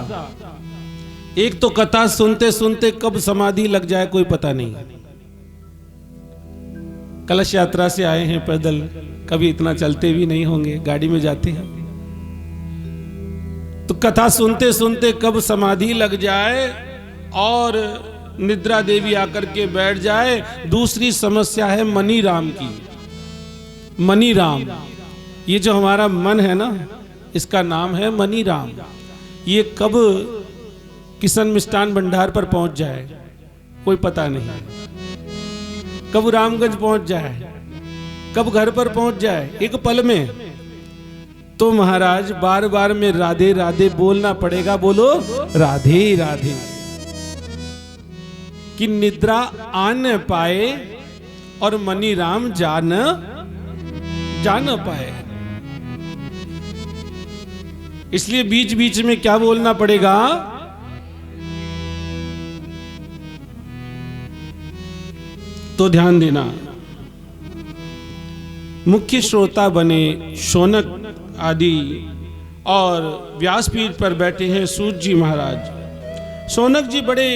एक तो कथा सुनते सुनते कब समाधि लग जाए कोई पता नहीं। कलश यात्रा से आए हैं पैदल, कभी इतना चलते भी नहीं होंगे, गाड़ी में जाते हैं। तो कथा सुनते सुनते कब समाधि लग जाए और निद्रा देवी आकर के बैठ जाए। दूसरी समस्या है मनी राम की। मनी राम, ये जो हमारा मन है ना, इसका नाम है मनी राम। ये कब किशन मिष्ठान भंडार पर पहुंच जाए कोई पता नहीं, कब रामगंज पहुंच जाए, कब घर पर पहुंच जाए, एक पल में। तो महाराज बार बार में राधे राधे बोलना पड़ेगा। बोलो राधे राधे, कि निद्रा आ न पाए और मनी राम जा न पाए। इसलिए बीच बीच में क्या बोलना पड़ेगा? तो ध्यान देना, मुख्य श्रोता बने शौनक आदि और व्यासपीठ पर बैठे हैं सूत जी महाराज। शौनक जी बड़े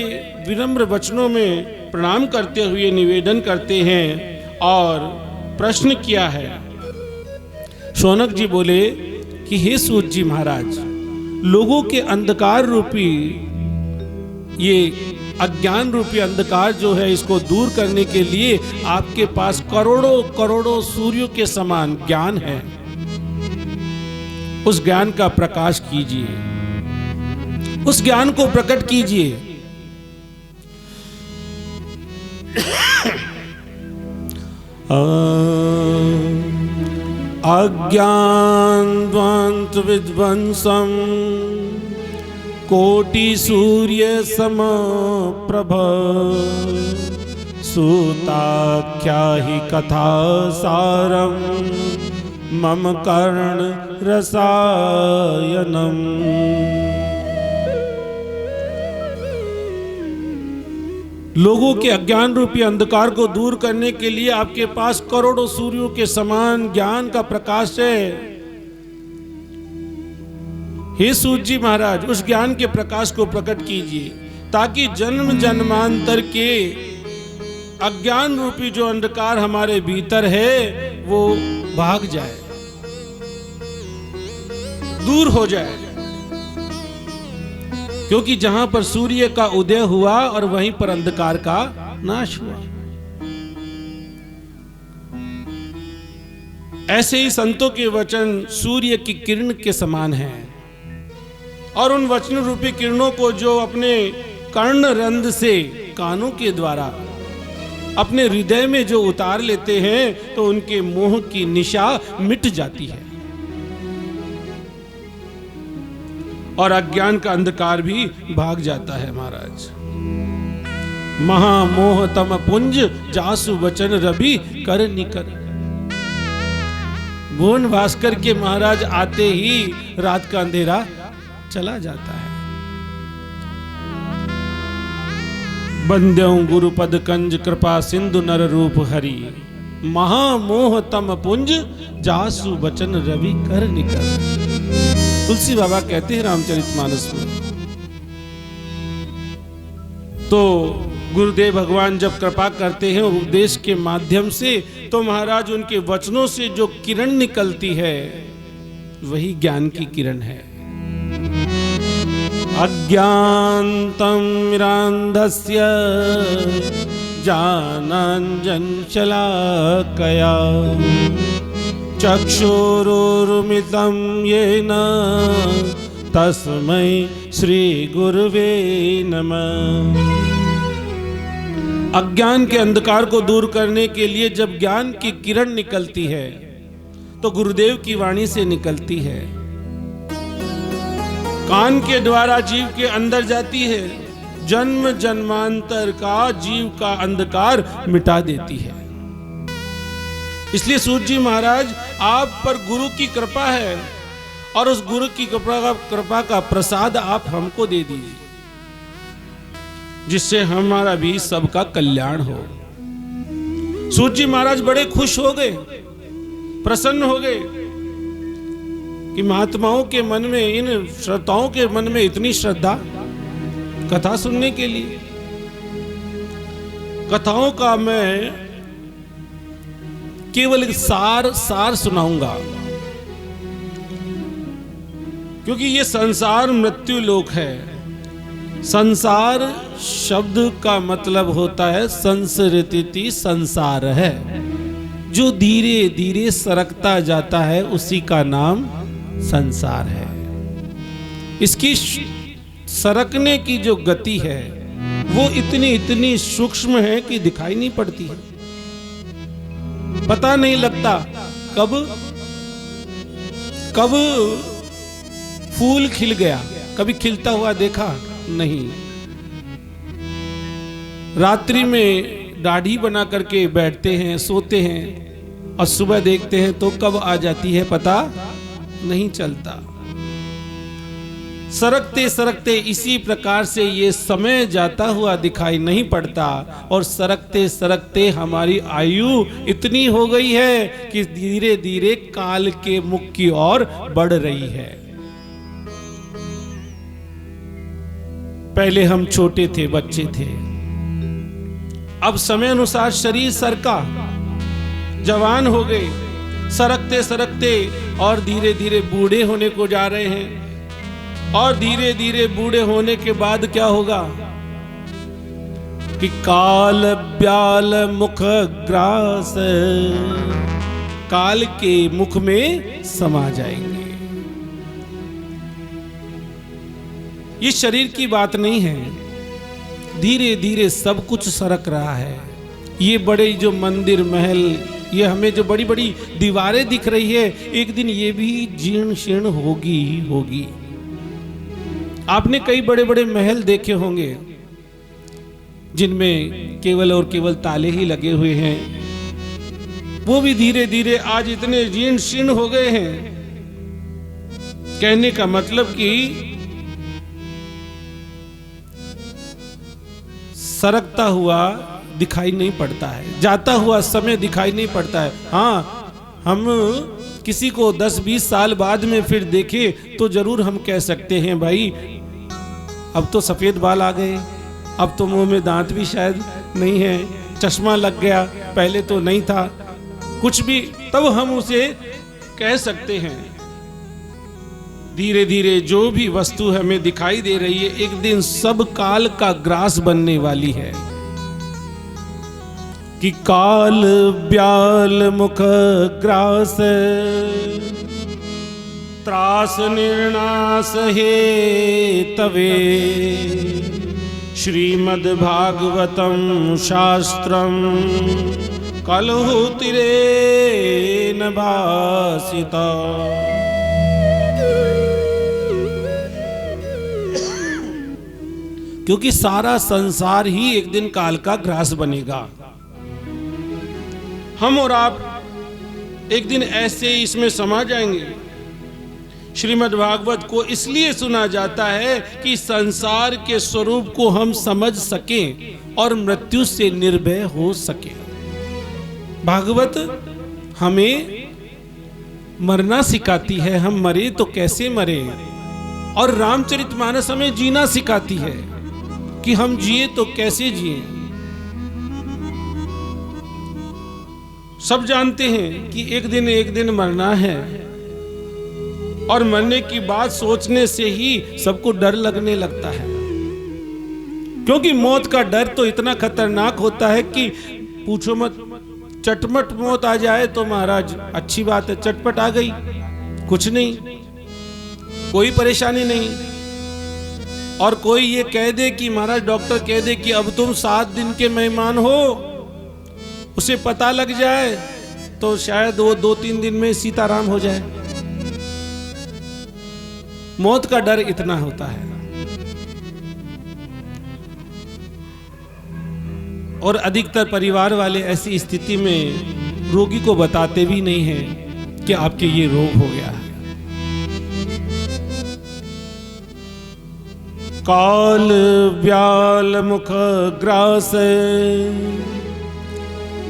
विनम्र वचनों में प्रणाम करते हुए निवेदन करते हैं और प्रश्न किया है। शौनक जी बोले कि हे सूत जी महाराज, लोगों के अंधकार रूपी ये अज्ञान रूपी अंधकार जो है, इसको दूर करने के लिए आपके पास करोड़ों करोड़ों सूर्यों के समान ज्ञान है। उस ज्ञान का प्रकाश कीजिए, उस ज्ञान को प्रकट कीजिए। अज्ञानद्वंत विध्वंसम कोटि सूर्य सम प्रभ सूताख्या ही कथा सारम मम कर्ण रसायनम। लोगों के अज्ञान रूपी अंधकार को दूर करने के लिए आपके पास करोड़ों सूर्यों के समान ज्ञान का प्रकाश है। हे सूत जी महाराज, उस ज्ञान के प्रकाश को प्रकट कीजिए ताकि जन्म जन्मांतर के अज्ञान रूपी जो अंधकार हमारे भीतर है वो भाग जाए, दूर हो जाए। क्योंकि जहां पर सूर्य का उदय हुआ और वहीं पर अंधकार का नाश हुआ। ऐसे ही संतों के वचन सूर्य की किरण के समान हैं और उन वचन रूपी किरणों को जो अपने कर्ण रंध्र से कानों के द्वारा अपने हृदय में जो उतार लेते हैं तो उनके मोह की निशा मिट जाती है और अज्ञान का अंधकार भी भाग जाता है। महाराज, महामोह तम पुंज जासु वचन रवि कर निकर। भुवन भास्कर के महाराज आते ही रात का अंधेरा चला जाता है। बंद्यों गुरुपद कंज कृपा सिंधु नर रूप हरि महामोह तम पुंज जासु वचन रवि कर निकर। तुलसी बाबा कहते हैं रामचरितमानस में। तो गुरुदेव भगवान जब कृपा करते हैं उपदेश के माध्यम से, तो महाराज उनके वचनों से जो किरण निकलती है वही ज्ञान की किरण है। अज्ञानतं मिरान्धस्य जानञ्जन शलाकया चक्षुरुर्मितं येन तस्मै श्री गुरुवे नमः। अज्ञान के अंधकार को दूर करने के लिए जब ज्ञान की किरण निकलती है तो गुरुदेव की वाणी से निकलती है, कान के द्वारा जीव के अंदर जाती है, जन्म जन्मांतर का जीव का अंधकार मिटा देती है। इसलिए सूत जी महाराज, आप पर गुरु की कृपा है और उस गुरु की कृपा का प्रसाद आप हमको दे दीजिए, जिससे हमारा भी सबका कल्याण हो। सूत जी महाराज बड़े खुश हो गए, प्रसन्न हो गए कि महात्माओं के मन में, इन श्रोताओं के मन में इतनी श्रद्धा कथा सुनने के लिए। कथाओं का मैं केवल सार सुनाऊंगा, क्योंकि ये संसार मृत्यु लोक है। संसार शब्द का मतलब होता है संसरिति, संसार है जो धीरे धीरे सरकता जाता है, उसी का नाम संसार है। इसकी सरकने की जो गति है वो इतनी सूक्ष्म है कि दिखाई नहीं पड़ती है, पता नहीं लगता कब फूल खिल गया, कभी खिलता हुआ देखा नहीं। रात्रि में दाढ़ी बना करके बैठते हैं, सोते हैं और सुबह देखते हैं तो कब आ जाती है पता नहीं चलता। सरकते सरकते इसी प्रकार से ये समय जाता हुआ दिखाई नहीं पड़ता, और सरकते सरकते हमारी आयु इतनी हो गई है कि धीरे धीरे काल के मुख की ओर बढ़ रही है। पहले हम छोटे थे, बच्चे थे, अब समय अनुसार शरीर सरका, जवान हो गए, सरकते सरकते और धीरे धीरे बूढ़े होने को जा रहे हैं। और धीरे धीरे बूढ़े होने के बाद क्या होगा कि काल ब्याल मुख ग्रास, काल के मुख में समा जाएंगे। ये शरीर की बात नहीं है, धीरे धीरे सब कुछ सरक रहा है। ये बड़े जो मंदिर महल, ये हमें जो बड़ी बड़ी दीवारें दिख रही है, एक दिन ये भी जीर्ण शीर्ण होगी ही होगी। आपने कई बड़े बड़े महल देखे होंगे जिनमें केवल और केवल ताले ही लगे हुए हैं, वो भी धीरे धीरे आज इतने जीर्ण शीर्ण हो गए हैं। कहने का मतलब कि सरकता हुआ दिखाई नहीं पड़ता है, जाता हुआ समय दिखाई नहीं पड़ता है। हाँ, हम किसी को 10-20 साल बाद में फिर देखे तो जरूर हम कह सकते हैं भाई अब तो सफेद बाल आ गए, अब तो मुंह में दांत भी शायद नहीं है, चश्मा लग गया, पहले तो नहीं था, कुछ भी, तब हम उसे कह सकते हैं। धीरे धीरे जो भी वस्तु हमें दिखाई दे रही है, एक दिन सब काल का ग्रास बनने वाली है। कि काल ब्याल मुख ग्रास, त्रास निर्णास हे तवे, श्रीमद् भागवतम शास्त्रम कलहुतिरे न भासिता। क्योंकि सारा संसार ही एक दिन काल का ग्रास बनेगा। हम और आप एक दिन ऐसे इसमें समा जाएंगे। श्रीमद् भागवत को इसलिए सुना जाता है कि संसार के स्वरूप को हम समझ सकें और मृत्यु से निर्भय हो सके। भागवत हमें मरना सिखाती है, हम मरे तो कैसे मरे, और रामचरितमानस हमें जीना सिखाती है कि हम जिए तो कैसे जिए। सब जानते हैं कि एक दिन मरना है, और मरने की बात सोचने से ही सबको डर लगने लगता है। क्योंकि मौत का डर तो इतना खतरनाक होता है कि पूछो मत। चटपट मौत आ जाए तो महाराज अच्छी बात है, चटपट आ गई, कुछ नहीं, कोई परेशानी नहीं। और कोई ये कह दे कि महाराज डॉक्टर कह दे कि अब तुम 7 दिन के मेहमान हो, उसे पता लग जाए तो शायद वो 2-3 दिन में सीताराम हो जाए। मौत का डर इतना होता है। और अधिकतर परिवार वाले ऐसी स्थिति में रोगी को बताते भी नहीं हैं कि आपके ये रोग हो गया है। काल व्याल मुख ग्रास,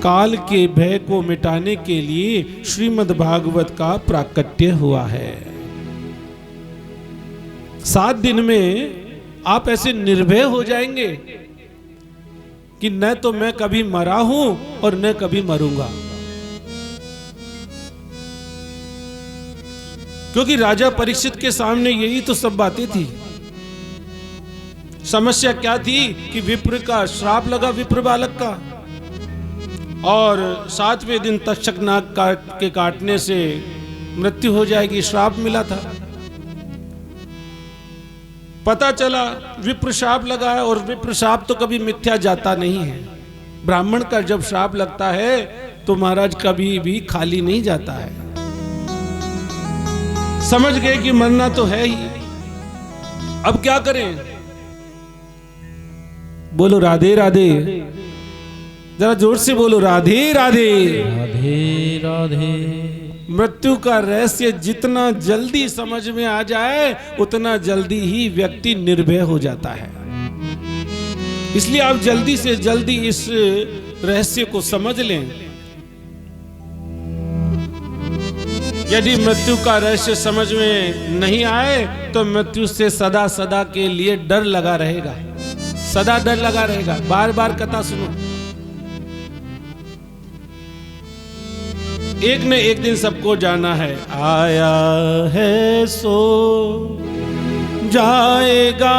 काल के भय को मिटाने के लिए श्रीमद् भागवत का प्राकट्य हुआ है। 7 दिन में आप ऐसे निर्भय हो जाएंगे कि न तो मैं कभी मरा हूं और न कभी मरूंगा। क्योंकि राजा परीक्षित के सामने यही तो सब बातें थी। समस्या क्या थी कि विप्र का श्राप लगा, विप्र बालक का, और 7वें दिन तक्षक नाग के काटने से मृत्यु हो जाएगी, श्राप मिला था। पता चला विप्र श्राप लगा है, और विप्र श्राप तो कभी मिथ्या जाता नहीं है। ब्राह्मण का जब श्राप लगता है तो महाराज कभी भी खाली नहीं जाता है। समझ गए कि मरना तो है ही, अब क्या करें? बोलो राधे राधे, जरा जोर से बोलो राधे राधे। राधे राधे। मृत्यु का रहस्य जितना जल्दी समझ में आ जाए उतना जल्दी ही व्यक्ति निर्भय हो जाता है। इसलिए आप जल्दी से जल्दी इस रहस्य को समझ लें। यदि मृत्यु का रहस्य समझ में नहीं आए तो मृत्यु से सदा सदा के लिए डर लगा रहेगा, सदा डर लगा रहेगा। बार बार कथा सुनो, एक न एक दिन सबको जाना है। आया है सो जाएगा,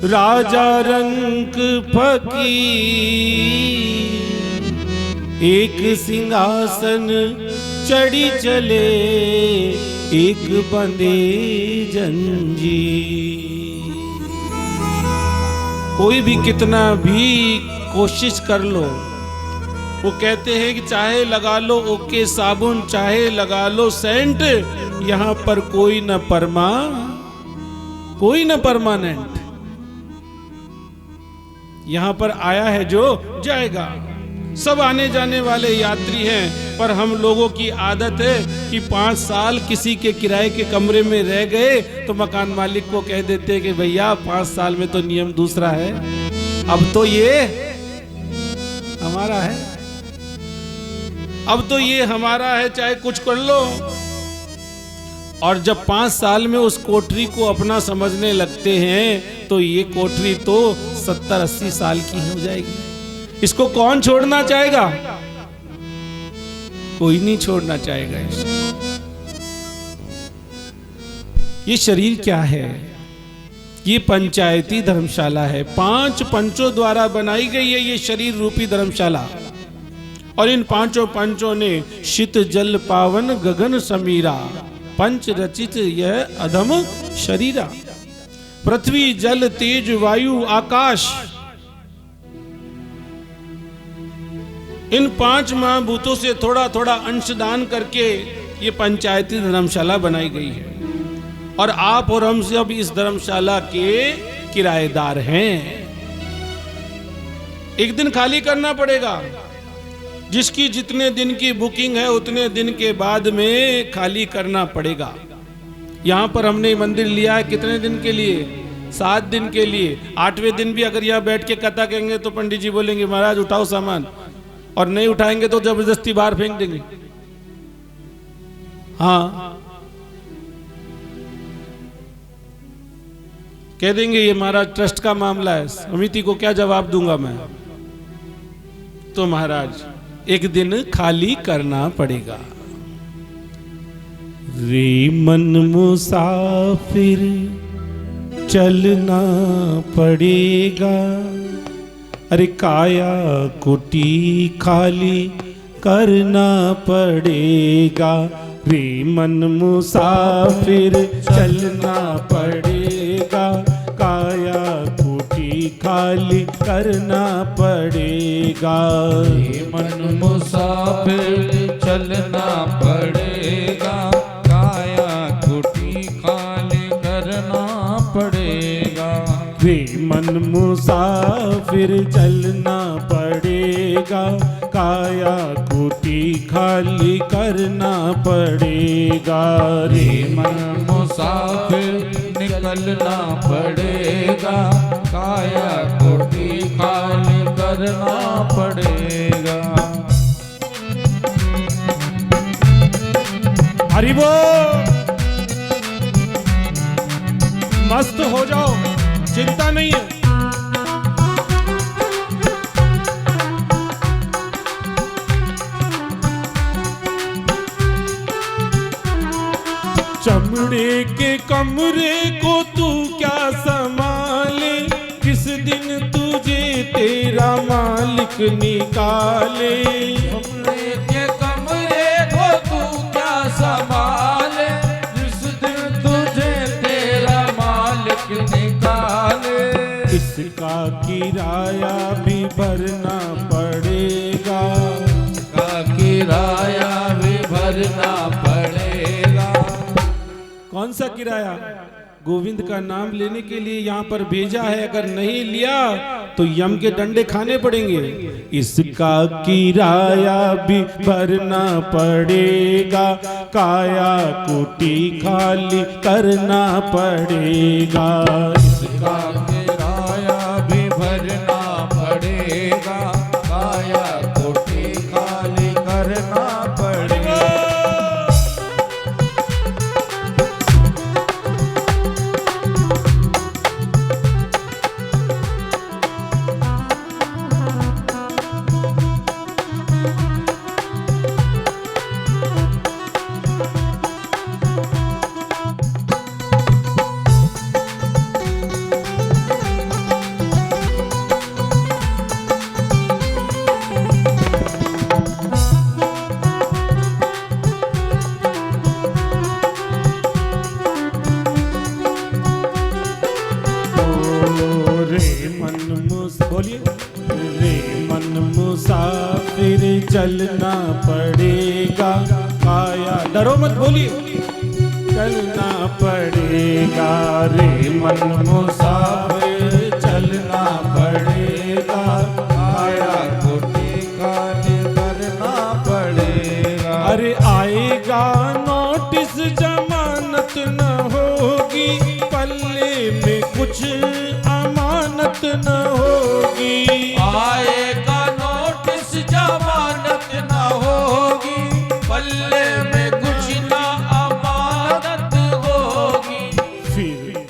राजा रंक फकीर, एक सिंहासन चढ़ी चले, एक बंदे जंजीर। कोई भी कितना भी कोशिश कर लो, वो कहते हैं कि चाहे लगा लो ओके साबुन, चाहे लगा लो सेंट, यहां पर कोई न परमानेंट। यहां पर आया है जो जाएगा। सब आने जाने वाले यात्री हैं, पर हम लोगों की आदत है कि 5 साल किसी के किराए के कमरे में रह गए तो मकान मालिक को कह देते हैं कि भैया 5 साल में तो नियम दूसरा है, अब तो ये हमारा है, अब तो ये हमारा है, चाहे कुछ कर लो। और जब 5 साल में उस कोठरी को अपना समझने लगते हैं तो ये कोठरी तो 70-80 साल की हो जाएगी। इसको कौन छोड़ना चाहेगा? कोई नहीं छोड़ना चाहेगा। ये शरीर क्या है? ये पंचायती धर्मशाला है, 5 पंचों द्वारा बनाई गई है ये शरीर रूपी धर्मशाला। और इन 5 पंचों ने शीत जल पावन गगन समीरा, पंच रचित यह अधम शरीरा। पृथ्वी जल तेज वायु आकाश, इन 5 महाभूतों से थोड़ा थोड़ा अंशदान करके ये पंचायती धर्मशाला बनाई गई है। और आप और हम सब इस धर्मशाला के किराएदार हैं। एक दिन खाली करना पड़ेगा। जिसकी जितने दिन की बुकिंग है उतने दिन के बाद में खाली करना पड़ेगा। यहां पर हमने मंदिर लिया है कितने दिन के लिए? 7 दिन के लिए। 8वें दिन भी अगर यहां बैठ के कथा कहेंगे तो पंडित जी बोलेंगे महाराज उठाओ सामान, और नहीं उठाएंगे तो जबरदस्ती बाहर फेंक देंगे। हाँ, कह देंगे ये महाराज ट्रस्ट का मामला है, समिति को क्या जवाब दूंगा मैं? तो महाराज एक दिन खाली करना पड़ेगा। रे मन मुसाफिर चलना पड़ेगा, अरे काया कुटी खाली करना पड़ेगा। रे मन मुसाफिर चलना पड़ेगा, काया कुटी खाली करना पड़ेगा। रे मन मुसाफिर चलना पड़ेगा, काया कुटी खाली करना पड़ेगा। रे मन मुसाफिर चलना पड़ेगा, काया कुटी खाली करना पड़ेगा। रे मन मुसाफिर निकलना पड़ेगा, काया कुटी खाली करना पड़ेगा। हरि बोल, मस्त हो जाओ, चिंता नहीं है। चमड़े के कमरे को तू क्या संभाले, किस दिन तुझे तेरा मालिक निकाले। चमड़े के कमरे को तू क्या संभाले, जिस दिन तुझे तेरा मालिक निकाले। इसका किराया भी भरना पड़ेगा, इसका किराया भी भरना पड़ेगा। कौन सा किराया? गोविंद का नाम लेने के लिए यहाँ पर भेजा है, अगर नहीं लिया तो यम के डंडे खाने पड़ेंगे। इसका किराया भी भरना पड़ेगा, काया कुटी खाली करना पड़ेगा। इसका किराया भी भरना पड़ेगा, काया कोठी खाली करना पड़ेगा। बोलिए, रे मन मुसाफिर चलना पड़ेगा, काया डरो मत बोलिए, चलना पड़ेगा। रे मन मुसाफिर चलना पड़ेगा, काया कोठी खाली करना पड़ेगा। अरे आएगा नोटिस जमानत न होगी, पल्ले में कुछ अमानत न होगी। आएगा नोटिस जमानत ना होगी, पल्ले में कुछ ना अमानत होगी। फिर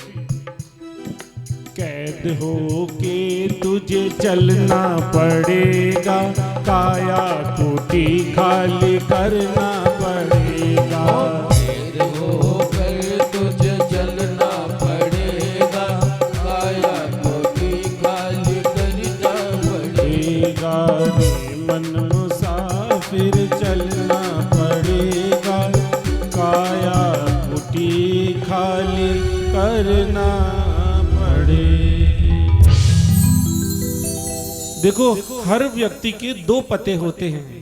कैद हो के तुझे चलना पड़ेगा, काया कोठी खाली करना पड़ेगा। फिर होकर तुझे चलना पड़ेगा, काया कोठी खाली करना पड़ेगा। रे मन मुसाफिर चलना पड़ेगा, काया कुटी खाली करना पड़ेगा। देखो, हर व्यक्ति के दो पते होते हैं,